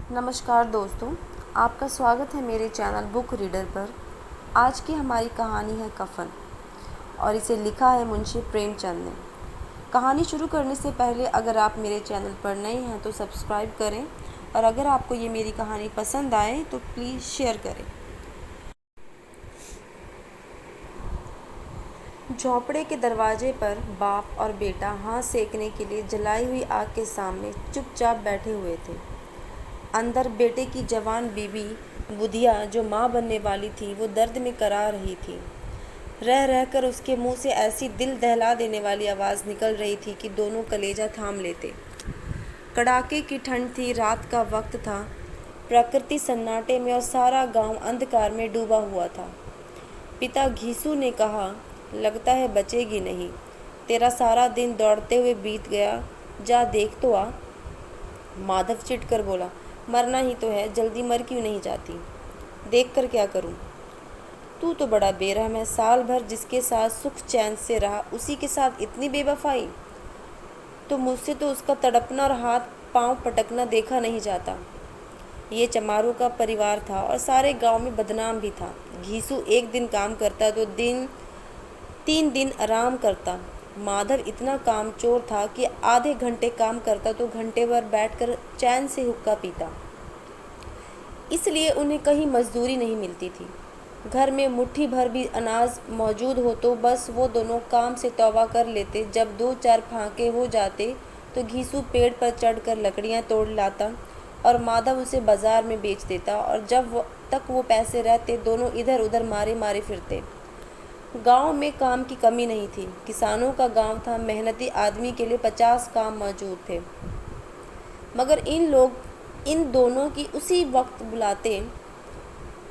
नमस्कार दोस्तों, आपका स्वागत है मेरे चैनल बुक रीडर पर। आज की हमारी कहानी है कफन और इसे लिखा है मुंशी प्रेमचंद ने। कहानी शुरू करने से पहले अगर आप मेरे चैनल पर नए हैं तो सब्सक्राइब करें और अगर आपको ये मेरी कहानी पसंद आए तो प्लीज़ शेयर करें। झोंपड़े के दरवाजे पर बाप और बेटा हाथ सेकने के लिए जलाई हुई आग के सामने चुपचाप बैठे हुए थे। अंदर बेटे की जवान बीवी बुधिया, जो माँ बनने वाली थी, वो दर्द में करा रही थी। रह रहकर उसके मुंह से ऐसी दिल दहला देने वाली आवाज़ निकल रही थी कि दोनों कलेजा थाम लेते। कड़ाके की ठंड थी, रात का वक्त था। प्रकृति सन्नाटे में और सारा गांव अंधकार में डूबा हुआ था। पिता घीसू ने कहा, लगता है बचेगी नहीं। तेरा सारा दिन दौड़ते हुए बीत गया, जा देख तो आ। माधव चिढ़ कर बोला, मरना ही तो है, जल्दी मर क्यों नहीं जाती? देख कर क्या करूं? तू तो बड़ा बेरहम है। साल भर जिसके साथ सुख चैन से रहा, उसी के साथ इतनी बेवफाई। तो मुझसे तो उसका तड़पना और हाथ पांव पटकना देखा नहीं जाता। ये चमारों का परिवार था और सारे गांव में बदनाम भी था। घीसू एक दिन काम करता तो 3 दिन आराम करता। माधव इतना कामचोर था कि आधे घंटे काम करता तो घंटे भर बैठकर चैन से हुक्का पीता। इसलिए उन्हें कहीं मजदूरी नहीं मिलती थी। घर में मुट्ठी भर भी अनाज मौजूद हो तो बस वो दोनों काम से तौबा कर लेते। जब 2-4 फांके हो जाते तो घीसू पेड़ पर चढ़कर लकड़ियां तोड़ लाता और माधव उसे बाजार में बेच देता। और जब तक वो पैसे रहते, दोनों इधर उधर मारे मारे फिरते। गांव में काम की कमी नहीं थी। किसानों का गांव था, मेहनती आदमी के लिए 50 काम मौजूद थे। मगर इन दोनों की उसी वक्त बुलाते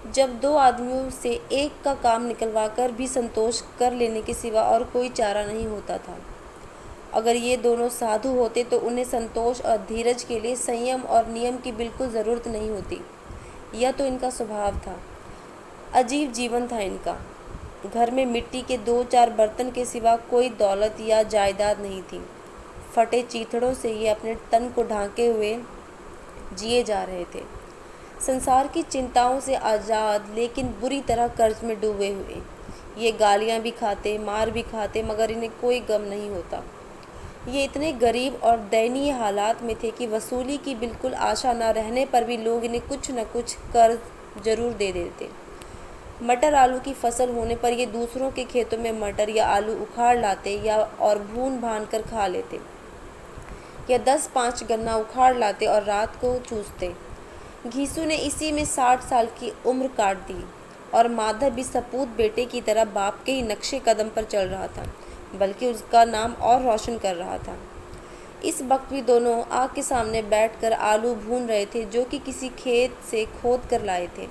जब 2 आदमियों से एक का काम निकलवा कर भी संतोष कर लेने के सिवा और कोई चारा नहीं होता था। अगर ये दोनों साधु होते तो उन्हें संतोष और धीरज के लिए संयम और नियम की बिल्कुल ज़रूरत नहीं होती। यह तो इनका स्वभाव था। अजीब जीवन था इनका। घर में मिट्टी के 2-4 बर्तन के सिवा कोई दौलत या जायदाद नहीं थी। फटे चीथड़ों से ये अपने तन को ढांके हुए जिए जा रहे थे। संसार की चिंताओं से आज़ाद, लेकिन बुरी तरह कर्ज में डूबे हुए। ये गालियाँ भी खाते, मार भी खाते, मगर इन्हें कोई गम नहीं होता। ये इतने गरीब और दयनीय हालात में थे कि वसूली की बिल्कुल आशा न रहने पर भी लोग इन्हें कुछ न कुछ कर्ज जरूर दे देते। मटर आलू की फसल होने पर ये दूसरों के खेतों में मटर या आलू उखाड़ लाते या और भून भान कर खा लेते, या 10-5 गन्ना उखाड़ लाते और रात को चूसते। घीसू ने इसी में 60 साल की उम्र काट दी और माधव भी सपूत बेटे की तरह बाप के ही नक्शे कदम पर चल रहा था, बल्कि उसका नाम और रोशन कर रहा था। इस वक्त भी दोनों आग के सामने बैठकर आलू भून रहे थे, जो कि किसी खेत से खोद कर लाए थे।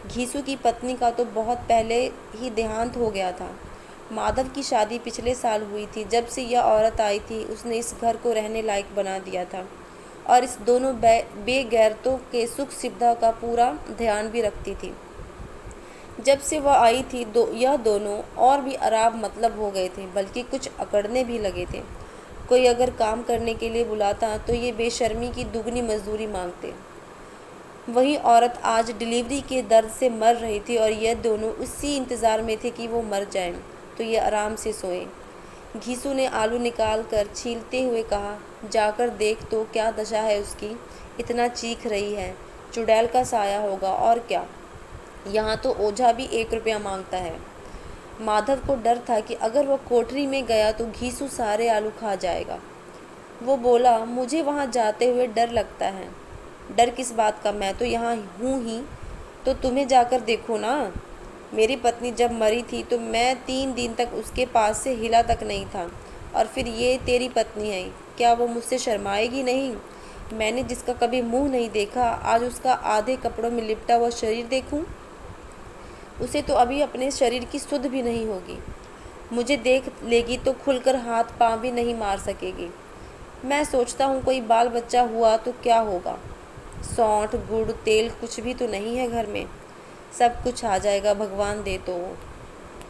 घीसू की पत्नी का तो बहुत पहले ही देहांत हो गया था। माधव की शादी पिछले साल हुई थी। जब से यह औरत आई थी, उसने इस घर को रहने लायक बना दिया था और इस दोनों बेगैरतों के सुख सुविधा का पूरा ध्यान भी रखती थी। जब से वह आई थी यह दोनों और भी आराम मतलब हो गए थे, बल्कि कुछ अकड़ने भी लगे थे। कोई अगर काम करने के लिए बुलाता तो ये बेशर्मी की दुगनी मजदूरी मांगते। वही औरत आज डिलीवरी के दर्द से मर रही थी और यह दोनों उसी इंतज़ार में थे कि वो मर जाएं तो ये आराम से सोएं। घीसू ने आलू निकाल कर छीलते हुए कहा, जाकर देख तो क्या दशा है उसकी, इतना चीख रही है। चुड़ैल का साया होगा और क्या। यहाँ तो ओझा भी 1 रुपया मांगता है। माधव को डर था कि अगर वह कोठरी में गया तो घीसू सारे आलू खा जाएगा। वो बोला, मुझे वहाँ जाते हुए डर लगता है। डर किस बात का, मैं तो यहाँ हूँ ही। तो तुम्हें जाकर देखो ना। मेरी पत्नी जब मरी थी तो मैं 3 दिन तक उसके पास से हिला तक नहीं था, और फिर ये तेरी पत्नी है, क्या वो मुझसे शर्माएगी नहीं? मैंने जिसका कभी मुंह नहीं देखा, आज उसका आधे कपड़ों में लिपटा हुआ शरीर देखूं? उसे तो अभी अपने शरीर की सुध भी नहीं होगी। मुझे देख लेगी तो खुलकर हाथ पाँव भी नहीं मार सकेगी। मैं सोचता हूँ कोई बाल बच्चा हुआ तो क्या होगा। सौंठ गुड़ तेल कुछ भी तो नहीं है घर में। सब कुछ आ जाएगा, भगवान दे तो।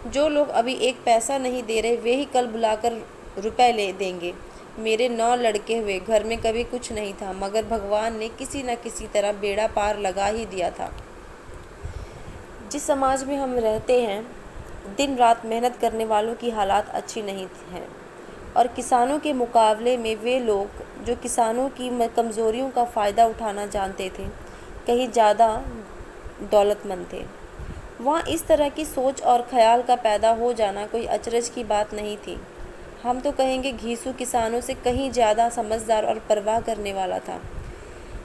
जो लोग अभी 1 पैसा नहीं दे रहे, वे ही कल बुलाकर रुपए ले देंगे। मेरे 9 लड़के हुए, घर में कभी कुछ नहीं था, मगर भगवान ने किसी न किसी तरह बेड़ा पार लगा ही दिया था। जिस समाज में हम रहते हैं, दिन रात मेहनत करने वालों की हालात अच्छी नहीं हैं, और किसानों के मुकाबले में वे लोग जो किसानों की कमज़ोरियों का फ़ायदा उठाना जानते थे, कहीं ज़्यादा दौलतमंद थे। वहाँ इस तरह की सोच और ख्याल का पैदा हो जाना कोई अचरज की बात नहीं थी। हम तो कहेंगे घीसू किसानों से कहीं ज़्यादा समझदार और परवाह करने वाला था।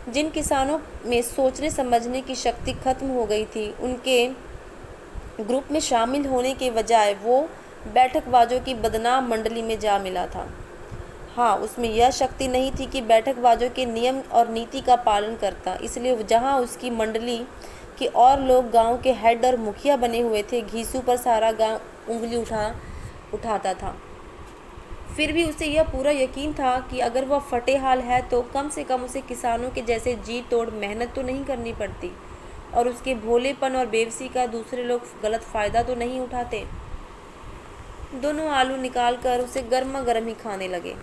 जिन किसानों में सोचने समझने की शक्ति खत्म हो गई थी, उनके ग्रुप में शामिल होने के बजाय वो बैठकबाजों की बदनाम मंडली में जा मिला था। हाँ, उसमें यह शक्ति नहीं थी कि बैठकबाजों के नियम और नीति का पालन करता, इसलिए जहाँ उसकी मंडली के और लोग गांव के हेड और मुखिया बने हुए थे, घीसू पर सारा गांव उंगली उठाता था। फिर भी उसे यह पूरा यकीन था कि अगर वह फटे हाल है तो कम से कम उसे किसानों के जैसे जी तोड़ मेहनत तो नहीं करनी पड़ती, और उसके भोलेपन और बेवसी का दूसरे लोग गलत फ़ायदा तो नहीं उठाते। दोनों आलू निकाल कर उसे गर्मा गर्म ही खाने लगे।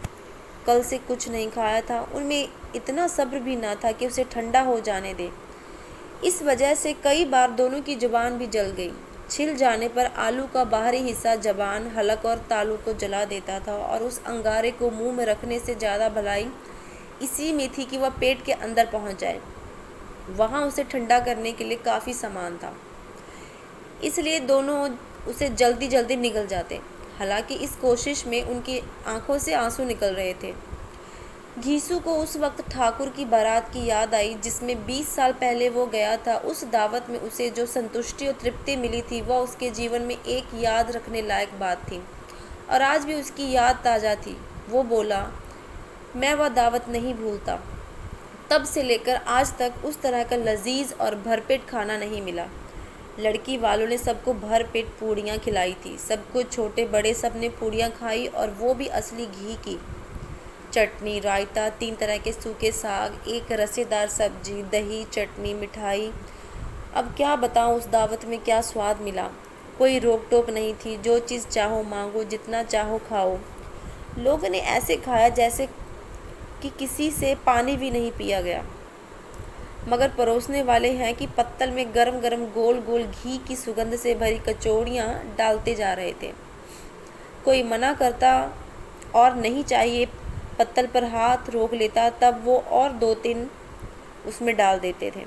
कल से कुछ नहीं खाया था, उनमें इतना सब्र भी ना था कि उसे ठंडा हो जाने दे। इस वजह से कई बार दोनों की जुबान भी जल गई। छिल जाने पर आलू का बाहरी हिस्सा जबान, हलक और तालू को जला देता था, और उस अंगारे को मुंह में रखने से ज़्यादा भलाई इसी में थी कि वह पेट के अंदर पहुंच जाए। वहां उसे ठंडा करने के लिए काफ़ी सामान था, इसलिए दोनों उसे जल्दी जल्दी निगल जाते। हालांकि इस कोशिश में उनकी आंखों से आंसू निकल रहे थे। घीसू को उस वक्त ठाकुर की बारात की याद आई, जिसमें 20 साल पहले वो गया था। उस दावत में उसे जो संतुष्टि और तृप्ति मिली थी, वह उसके जीवन में एक याद रखने लायक बात थी, और आज भी उसकी याद ताज़ा थी। वो बोला, मैं वह दावत नहीं भूलता। तब से लेकर आज तक उस तरह का लजीज और भरपेट खाना नहीं मिला। लड़की वालों ने सबको भरपेट पूड़ियाँ खिलाई थी। सबको, छोटे बड़े, सब ने पूड़ियाँ खाई, और वो भी असली घी की। चटनी, रायता, 3 तरह के सूखे साग, एक रसेदार सब्जी, दही, चटनी, मिठाई। अब क्या बताऊं उस दावत में क्या स्वाद मिला। कोई रोक टोक नहीं थी, जो चीज़ चाहो मांगो, जितना चाहो खाओ। लोगों ने ऐसे खाया जैसे कि किसी से पानी भी नहीं पिया गया। मगर परोसने वाले हैं कि पत्तल में गरम गरम गोल गोल घी की सुगंध से भरी कचौड़ियाँ डालते जा रहे थे। कोई मना करता और नहीं चाहिए पत्तल पर हाथ रोक लेता, तब वो और 2-3 उसमें डाल देते थे।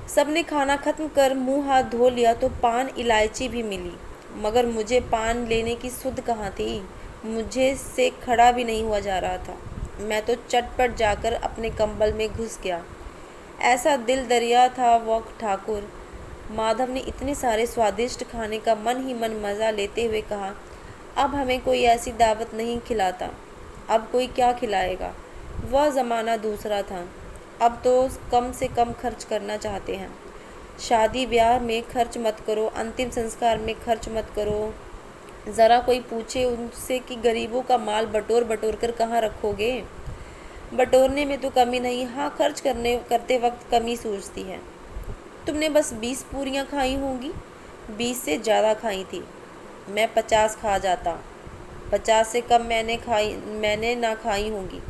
सबने खाना खत्म कर मुंह हाथ धो लिया तो पान इलायची भी मिली, मगर मुझे पान लेने की सुध कहाँ थी। मुझे से खड़ा भी नहीं हुआ जा रहा था। मैं तो चटपट जाकर अपने कंबल में घुस गया। ऐसा दिल दरिया था वह ठाकुर। माधव ने इतने सारे स्वादिष्ट खाने का मन ही मन मज़ा लेते हुए कहा, अब हमें कोई ऐसी दावत नहीं खिलाता। अब कोई क्या खिलाएगा। वह ज़माना दूसरा था। अब तो कम से कम खर्च करना चाहते हैं। शादी ब्याह में खर्च मत करो, अंतिम संस्कार में खर्च मत करो। ज़रा कोई पूछे उनसे कि गरीबों का माल बटोर बटोर कर कहाँ रखोगे। बटोरने में तो कमी नहीं, हाँ खर्च करते वक्त कमी सूझती है। तुमने बस 20 पूरियाँ खाई होंगी। 20 से ज़्यादा खाई थी। मैं 50 खा जाता। 50 से कम मैंने ना खाई होंगी।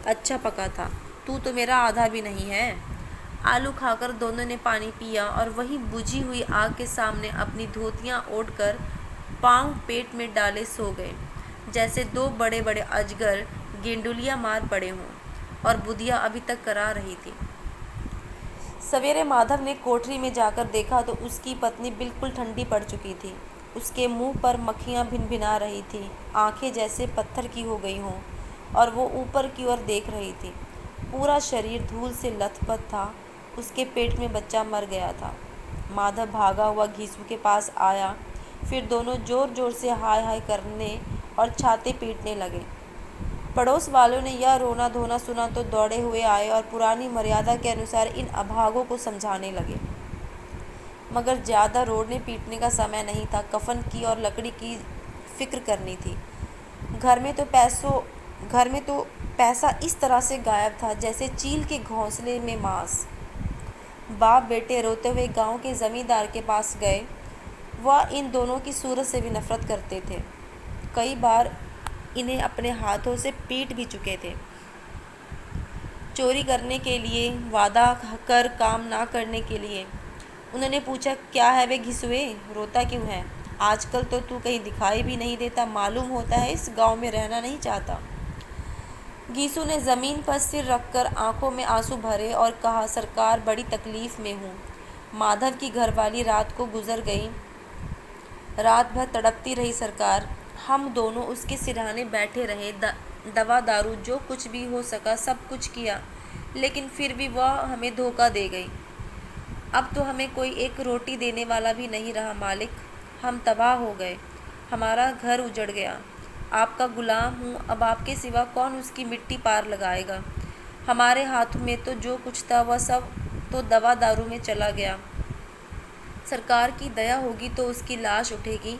अच्छा पका था। तू तो मेरा आधा भी नहीं है। आलू खाकर दोनों ने पानी पिया और वहीं बुझी हुई आग के सामने अपनी धोतियाँ ओढ़कर पाँव पेट में डाले सो गए, जैसे 2 बड़े बड़े अजगर गेंडुलिया मार पड़े हों। और बुधिया अभी तक करा रही थी। सवेरे माधव ने कोठरी में जाकर देखा तो उसकी पत्नी बिल्कुल ठंडी पड़ चुकी थी। उसके मुंह पर मक्खियाँ भिनभिना रही थीं, आंखें जैसे पत्थर की हो गई हों, और वो ऊपर की ओर देख रही थी। पूरा शरीर धूल से लथपथ था। उसके पेट में बच्चा मर गया था। माधव भागा हुआ घीसू के पास आया। फिर दोनों ज़ोर ज़ोर से हाय हाय करने और छाते पीटने लगे। पड़ोस वालों ने यह रोना धोना सुना तो दौड़े हुए आए और पुरानी मर्यादा के अनुसार इन अभागों को समझाने लगे। मगर ज़्यादा रोने पीटने का समय नहीं था। कफन की और लकड़ी की फिक्र करनी थी। घर में तो पैसा इस तरह से गायब था जैसे चील के घोंसले में मांस। बाप बेटे रोते हुए गांव के ज़मींदार के पास गए। वह इन दोनों की सूरत से भी नफरत करते थे। कई बार इन्हें अपने हाथों से पीट भी चुके थे। चोरी करने के लिए, वादा कर काम ना करने के लिए। उन्होंने पूछा, क्या है वे घिसुए, रोता क्यों है? आजकल तो तू कहीं दिखाई भी नहीं देता, मालूम होता है इस गांव में रहना नहीं चाहता। घीसू ने ज़मीन पर सिर रखकर आंखों में आंसू भरे और कहा, सरकार बड़ी तकलीफ़ में हूँ। माधव की घरवाली रात को गुजर गई। रात भर तड़पती रही सरकार। हम दोनों उसके सिरहाने बैठे रहे, दवा दारू जो कुछ भी हो सका सब कुछ किया, लेकिन फिर भी वह हमें धोखा दे गई। अब तो हमें कोई एक रोटी देने वाला भी नहीं रहा मालिक। हम तबाह हो गए, हमारा घर उजड़ गया। आपका गुलाम हूँ, अब आपके सिवा कौन उसकी मिट्टी पार लगाएगा? हमारे हाथ में तो जो कुछ था वह सब तो दवा दारू में चला गया। सरकार की दया होगी तो उसकी लाश उठेगी,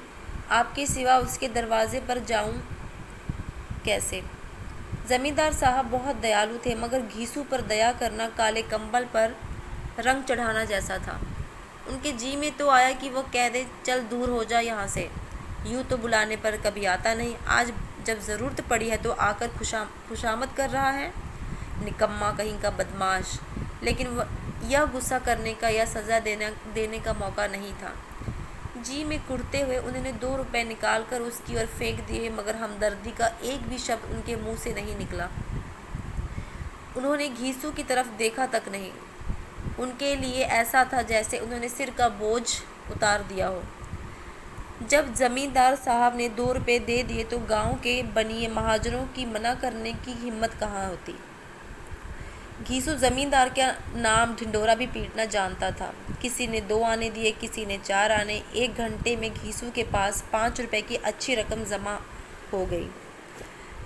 आपके सिवा उसके दरवाजे पर जाऊं कैसे? जमींदार साहब बहुत दयालु थे, मगर घीसू पर दया करना काले कंबल पर रंग चढ़ाना जैसा था। उनके जी में तो आया कि वो कह दे, चल दूर हो जा यहाँ से। यूँ तो बुलाने पर कभी आता नहीं, आज जब ज़रूरत पड़ी है तो आकर खुशामद कर रहा है। निकम्मा कहीं का बदमाश। लेकिन यह गुस्सा करने का या सज़ा देने का मौका नहीं था। जी में कुढ़ते हुए उन्होंने 2 रुपए निकाल कर उसकी ओर फेंक दिए, मगर हमदर्दी का एक भी शब्द उनके मुंह से नहीं निकला। उन्होंने घीसू की तरफ देखा तक नहीं। उनके लिए ऐसा था जैसे उन्होंने सिर का बोझ उतार दिया हो। जब जमींदार साहब ने 2 रुपए दे दिए तो गांव के बनिए महाजनों की मना करने की हिम्मत कहाँ होती। घीसू जमींदार का नाम ढिंडोरा भी पीटना जानता था। किसी ने 2 आने दिए, किसी ने 4 आने। 1 घंटे में घीसू के पास 5 रुपए की अच्छी रकम जमा हो गई।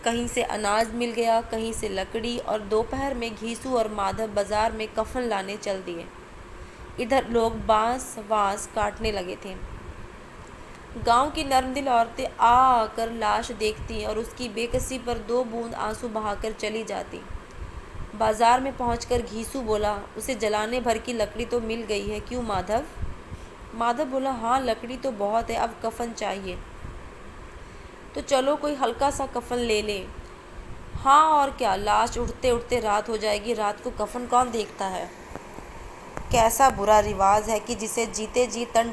कहीं से अनाज मिल गया, कहीं से लकड़ी, और दोपहर में घीसू और माधव बाजार में कफन लाने चल दिए। इधर लोग बांस वांस काटने लगे थे। गांव की नर्मदिल औरतें आकर लाश देखती और उसकी बेकसी पर 2 बूंद आंसू बहाकर चली जाती। बाजार में पहुंचकर घीसू बोला, उसे जलाने भर की लकड़ी तो मिल गई है, क्यों माधव? माधव बोला, हाँ लकड़ी तो बहुत है, अब कफन चाहिए। तो चलो कोई हल्का सा कफन ले लें। हाँ और क्या, लाश उठते उठते रात हो जाएगी, रात को कफन कौन देखता है? कैसा बुरा रिवाज है कि जिसे जीते जी तन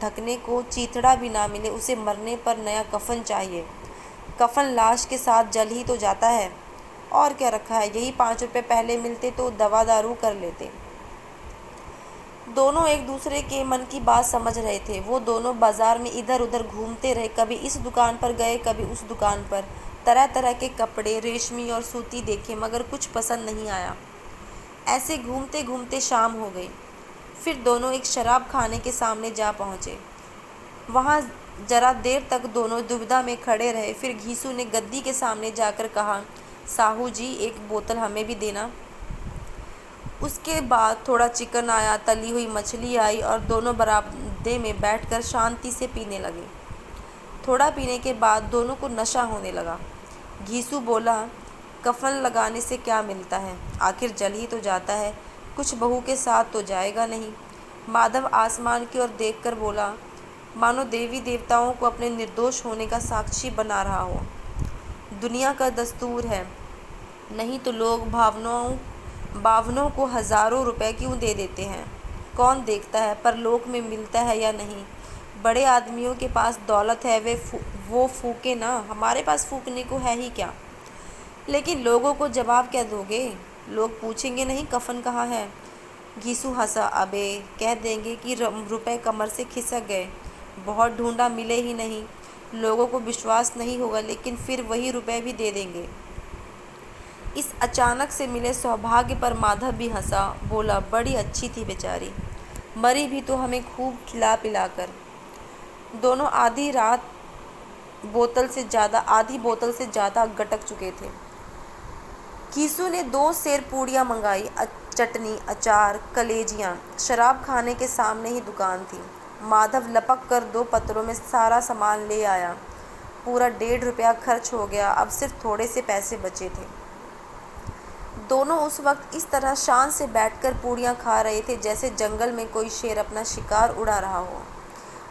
ढकने को चीथड़ा भी ना मिले, उसे मरने पर नया कफन चाहिए। कफन लाश के साथ जल ही तो जाता है, और क्या रखा है। यही 5 रुपए पहले मिलते तो दवा दारू कर लेते। दोनों एक दूसरे के मन की बात समझ रहे थे। वो दोनों बाजार में इधर उधर घूमते रहे, कभी इस दुकान पर गए, कभी उस दुकान पर। तरह तरह के कपड़े, रेशमी और सूती देखे, मगर कुछ पसंद नहीं आया। ऐसे घूमते घूमते शाम हो गई। फिर दोनों एक शराब खाने के सामने जा पहुँचे। वहाँ जरा देर तक दोनों दुविधा में खड़े रहे। फिर घीसू ने गद्दी के सामने जाकर कहा, साहू जी 1 बोतल हमें भी देना। उसके बाद थोड़ा चिकन आया, तली हुई मछली आई, और दोनों बरामदे में बैठकर शांति से पीने लगे। थोड़ा पीने के बाद दोनों को नशा होने लगा। घीसू बोला, कफन लगाने से क्या मिलता है, आखिर जल ही तो जाता है, कुछ बहू के साथ तो जाएगा नहीं। माधव आसमान की ओर देखकर बोला, मानो देवी देवताओं को अपने निर्दोष होने का साक्षी बना रहा हो। दुनिया का दस्तूर है, नहीं तो लोग बावनों को हज़ारों रुपए क्यों दे देते हैं। कौन देखता है परलोक में मिलता है या नहीं। बड़े आदमियों के पास दौलत है, वो फूके ना, हमारे पास फूकने को है ही क्या। लेकिन लोगों को जवाब क्या दोगे? लोग पूछेंगे नहीं कफन कहाँ है। घीसू हंसा, अबे कह देंगे कि रुपए कमर से खिसक गए, बहुत ढूंढा मिले ही नहीं। लोगों को विश्वास नहीं होगा, लेकिन फिर वही रुपए भी दे देंगे। इस अचानक से मिले सौभाग्य पर माधव भी हंसा, बोला, बड़ी अच्छी थी बेचारी, मरी भी तो हमें खूब खिला पिलाकर। दोनों आधी बोतल से ज़्यादा गटक चुके थे। घीसू ने 2 सेर पूड़ियाँ मंगाई, चटनी, अचार, कलेजियाँ। शराब खाने के सामने ही दुकान थी। माधव लपक कर 2 पत्रों में सारा सामान ले आया। पूरा 1.5 रुपया खर्च हो गया। अब सिर्फ थोड़े से पैसे बचे थे। दोनों उस वक्त इस तरह शान से बैठकर पूड़ियाँ खा रहे थे जैसे जंगल में कोई शेर अपना शिकार उड़ा रहा हो।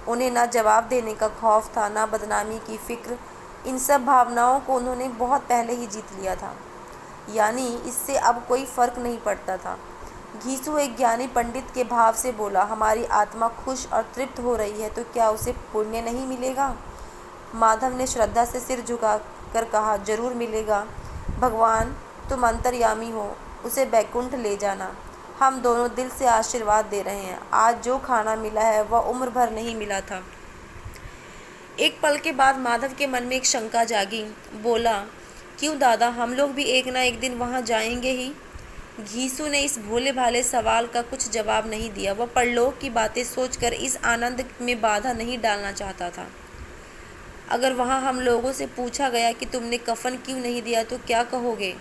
उन्हें ना जवाब देने का खौफ था, ना बदनामी की फिक्र। इन सब भावनाओं को उन्होंने बहुत पहले ही जीत लिया था, यानी इससे अब कोई फ़र्क नहीं पड़ता था। घीसू एक ज्ञानी पंडित के भाव से बोला, हमारी आत्मा खुश और तृप्त हो रही है तो क्या उसे पुण्य नहीं मिलेगा? माधव ने श्रद्धा से सिर झुकाकर कहा, जरूर मिलेगा। भगवान तुम अंतर्यामी हो, उसे बैकुंठ ले जाना। हम दोनों दिल से आशीर्वाद दे रहे हैं। आज जो खाना मिला है वह उम्र भर नहीं मिला था। एक पल के बाद माधव के मन में एक शंका जागी। बोला, क्यों दादा, हम लोग भी एक ना एक दिन वहाँ जाएंगे ही। घीसू ने इस भोले भाले सवाल का कुछ जवाब नहीं दिया। वह परलोक की बातें सोचकर इस आनंद में बाधा नहीं डालना चाहता था। अगर वहाँ हम लोगों से पूछा गया कि तुमने कफन क्यों नहीं दिया तो क्या कहोगे?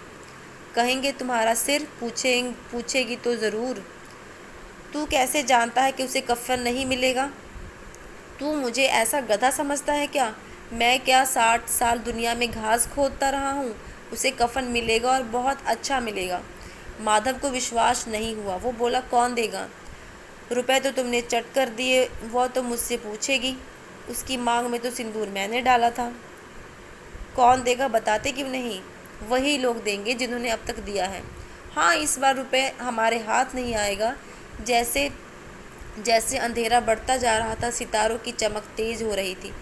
कहेंगे तुम्हारा सिर। पूछेगी तो ज़रूर। तू कैसे जानता है कि उसे कफन नहीं मिलेगा? तू मुझे ऐसा गधा समझता है क्या? मैं क्या 60 साल दुनिया में घास खोदता रहा हूँ? उसे कफन मिलेगा और बहुत अच्छा मिलेगा। माधव को विश्वास नहीं हुआ। वो बोला, कौन देगा? रुपए तो तुमने चट कर दिए, वो तो मुझसे पूछेगी। उसकी मांग में तो सिंदूर मैंने डाला था। कौन देगा बताते क्यों नहीं? वही लोग देंगे जिन्होंने अब तक दिया है। हाँ, इस बार रुपए हमारे हाथ नहीं आएगा। जैसे जैसे अंधेरा बढ़ता जा रहा था, सितारों की चमक तेज हो रही थी।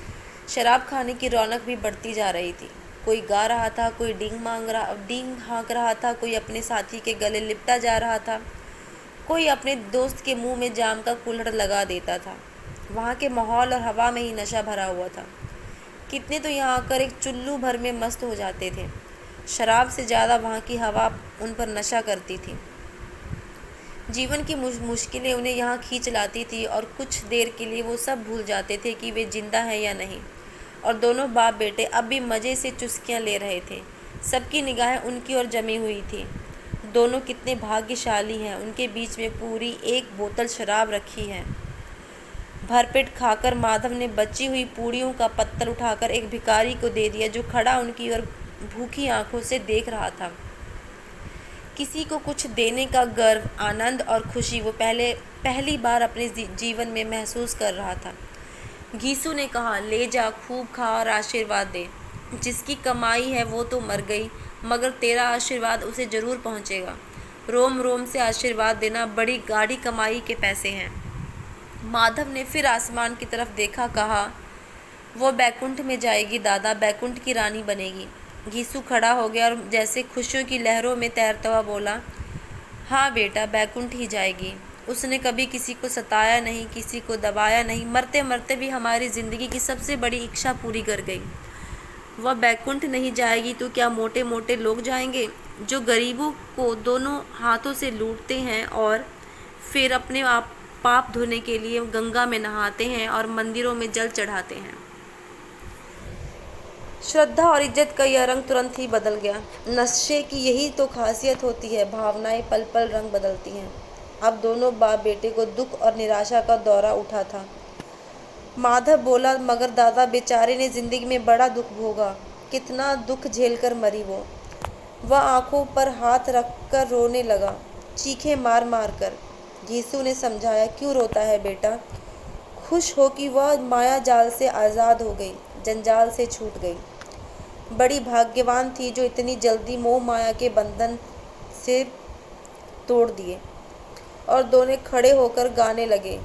शराब खाने की रौनक भी बढ़ती जा रही थी। कोई गा रहा था, कोई डींग हाँक रहा था, कोई अपने साथी के गले लिपटा जा रहा था, कोई अपने दोस्त के मुंह में जाम का कुल्हड़ लगा देता था। वहाँ के माहौल और हवा में ही नशा भरा हुआ था। कितने तो यहाँ आकर एक चुल्लू भर में मस्त हो जाते थे। शराब से ज़्यादा वहाँ की हवा उन पर नशा करती थी। जीवन की मुश्किलें उन्हें यहाँ खींच लाती थी और कुछ देर के लिए वो सब भूल जाते थे कि वे जिंदा हैं या नहीं। और दोनों बाप बेटे अब भी मज़े से चुस्कियाँ ले रहे थे। सबकी निगाहें उनकी ओर जमी हुई थी। दोनों कितने भाग्यशाली हैं, उनके बीच में पूरी एक बोतल शराब रखी है। भरपेट खाकर माधव ने बची हुई पूड़ियों का पत्तल उठाकर एक भिखारी को दे दिया, जो खड़ा उनकी ओर भूखी आंखों से देख रहा था। किसी को कुछ देने का गर्व, आनंद और खुशी वो पहली बार अपने जीवन में महसूस कर रहा था। घीसू ने कहा, ले जा, खूब खा और आशीर्वाद दे। जिसकी कमाई है वो तो मर गई, मगर तेरा आशीर्वाद उसे ज़रूर पहुंचेगा। रोम रोम से आशीर्वाद देना, बड़ी गाढ़ी कमाई के पैसे हैं। माधव ने फिर आसमान की तरफ देखा, कहा, वो बैकुंठ में जाएगी दादा, बैकुंठ की रानी बनेगी। घीसू खड़ा हो गया और जैसे खुशियों की लहरों में तैरता हुआ बोला, हाँ बेटा, बैकुंठ ही जाएगी। उसने कभी किसी को सताया नहीं, किसी को दबाया नहीं, मरते मरते भी हमारी ज़िंदगी की सबसे बड़ी इच्छा पूरी कर गई। वह बैकुंठ नहीं जाएगी तो क्या मोटे मोटे लोग जाएंगे, जो गरीबों को दोनों हाथों से लूटते हैं और फिर अपने आप पाप धोने के लिए गंगा में नहाते हैं और मंदिरों में जल चढ़ाते हैं। श्रद्धा और इज्जत का यह रंग तुरंत ही बदल गया। नशे की यही तो खासियत होती है, भावनाएं पल पल रंग बदलती हैं। अब दोनों बाप बेटे को दुख और निराशा का दौरा उठा था। माधव बोला, मगर दादा, बेचारे ने जिंदगी में बड़ा दुख भोगा, कितना दुख झेलकर मरी वो। वह आंखों पर हाथ रखकर रोने लगा, चीखें मार मार कर। घीसू ने समझाया, क्यों रोता है बेटा? खुश हो कि वह माया जाल से आज़ाद हो गई, जंजाल से छूट गई। बड़ी भाग्यवान थी जो इतनी जल्दी मोह माया के बंधन से तोड़ दिए। और दोनों खड़े होकर गाने लगे,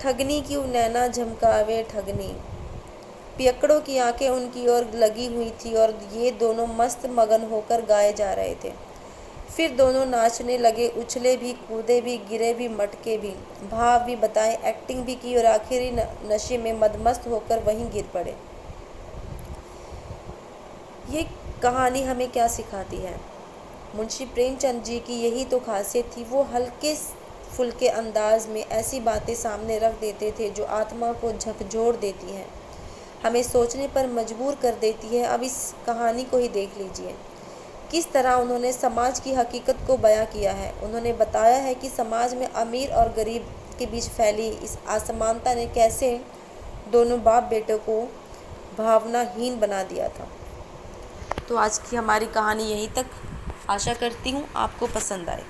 ठगनी क्यों नैना झमकावे ठगनी। पियकड़ों की आंखें उनकी ओर लगी हुई थी और ये दोनों मस्त मगन होकर गाए जा रहे थे। फिर दोनों नाचने लगे, उछले भी, कूदे भी, गिरे भी, मटके भी, भाव भी बताए, एक्टिंग भी की और आखिरी नशे में मदमस्त होकर वहीं गिर पड़े। ये कहानी हमें क्या सिखाती है? मुंशी प्रेमचंद जी की यही तो खासियत थी। वो हल्के फुल्के अंदाज में ऐसी बातें सामने रख देते थे जो आत्मा को झकझोर देती हैं, हमें सोचने पर मजबूर कर देती है। अब इस कहानी को ही देख लीजिए, किस तरह उन्होंने समाज की हकीकत को बयां किया है। उन्होंने बताया है कि समाज में अमीर और गरीब के बीच फैली इस असमानता ने कैसे दोनों बाप बेटों को भावनाहीन बना दिया था। तो आज की हमारी कहानी यहीं तक। आशा करती हूँ आपको पसंद आए।